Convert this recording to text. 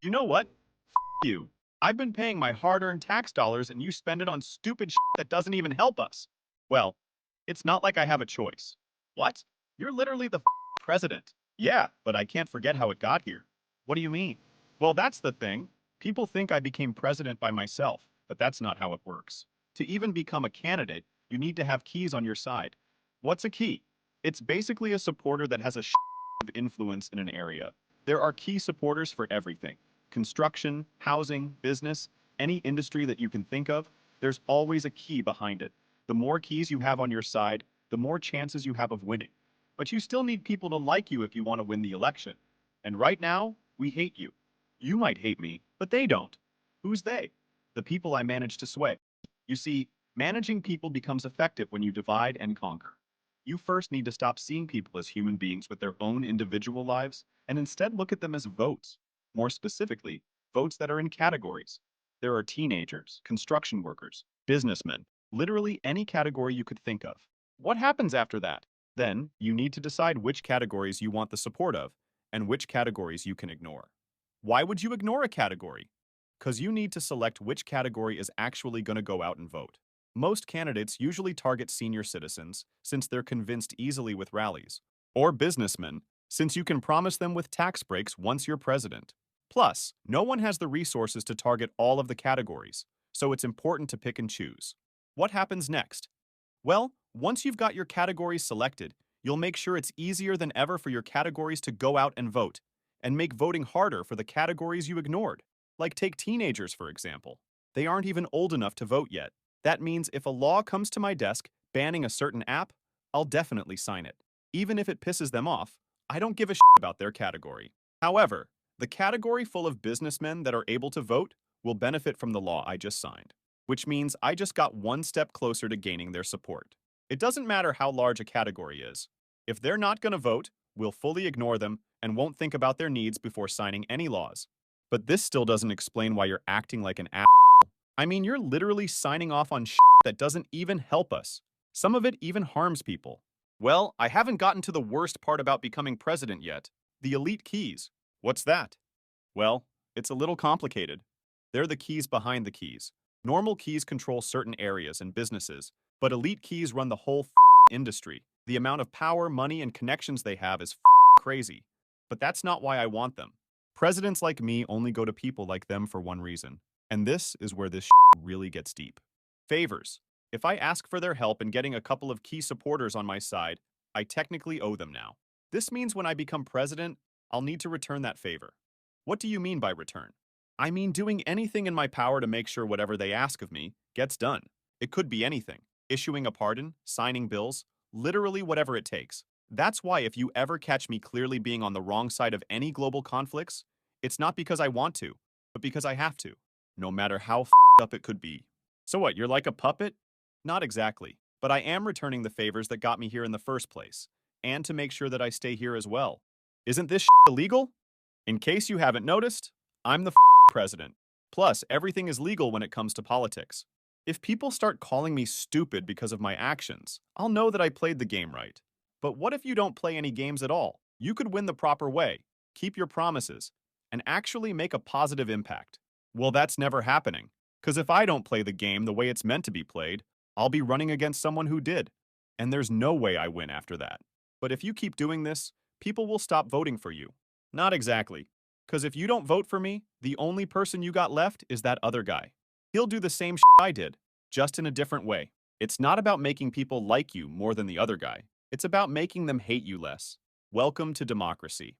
You know what? You. I've been paying my hard-earned tax dollars and you spend it on stupid that doesn't even help us. Well, it's not like I have a choice. What? You're literally the president. Yeah, but I can't forget how it got here. What do you mean? Well, that's the thing. People think I became president by myself, but that's not how it works. To even become a candidate, you need to have keys on your side. What's a key? It's basically a supporter that has a of influence in an area. There are key supporters for everything. Construction, housing, business, any industry that you can think of, there's always a key behind it. The more keys you have on your side, the more chances you have of winning. But you still need people to like you if you want to win the election. And right now, we hate you. You might hate me, but they don't. Who's they? The people I manage to sway. You see, managing people becomes effective when you divide and conquer. You first need to stop seeing people as human beings with their own individual lives and instead look at them as votes. More specifically, votes that are in categories. There are teenagers, construction workers, businessmen, literally any category you could think of. What happens after that? Then, you need to decide which categories you want the support of and which categories you can ignore. Why would you ignore a category? Because you need to select which category is actually going to go out and vote. Most candidates usually target senior citizens, since they're convinced easily with rallies, or businessmen, since you can promise them with tax breaks once you're president. Plus, no one has the resources to target all of the categories, so it's important to pick and choose. What happens next? Well, once you've got your categories selected, you'll make sure it's easier than ever for your categories to go out and vote, and make voting harder for the categories you ignored. Like take teenagers, for example. They aren't even old enough to vote yet. That means if a law comes to my desk banning a certain app, I'll definitely sign it. Even if it pisses them off, I don't give a about their category. However, the category full of businessmen that are able to vote will benefit from the law I just signed, which means I just got one step closer to gaining their support. It doesn't matter how large a category is. If they're not going to vote, we'll fully ignore them and won't think about their needs before signing any laws. But this still doesn't explain why you're acting like an ass. I mean, you're literally signing off on that doesn't even help us. Some of it even harms people. Well, I haven't gotten to the worst part about becoming president yet. The elite keys. What's that? Well, it's a little complicated. They're the keys behind the keys. Normal keys control certain areas and businesses, but elite keys run the whole industry. The amount of power, money, and connections they have is crazy. But that's not why I want them. Presidents like me only go to people like them for one reason. And this is where this really gets deep. Favors. If I ask for their help in getting a couple of key supporters on my side, I technically owe them now. This means when I become president, I'll need to return that favor. What do you mean by return? I mean doing anything in my power to make sure whatever they ask of me gets done. It could be anything. Issuing a pardon, signing bills, literally whatever it takes. That's why if you ever catch me clearly being on the wrong side of any global conflicts, it's not because I want to, but because I have to, no matter how up it could be. So what, you're like a puppet? Not exactly, but I am returning the favors that got me here in the first place, and to make sure that I stay here as well. Isn't this illegal? In case you haven't noticed, I'm the president. Plus, everything is legal when it comes to politics. If people start calling me stupid because of my actions, I'll know that I played the game right. But what if you don't play any games at all? You could win the proper way, keep your promises, and actually make a positive impact. Well, that's never happening. Because if I don't play the game the way it's meant to be played, I'll be running against someone who did. And there's no way I win after that. But if you keep doing this, people will stop voting for you. Not exactly. Because if you don't vote for me, the only person you got left is that other guy. He'll do the same I did, just in a different way. It's not about making people like you more than the other guy. It's about making them hate you less. Welcome to democracy.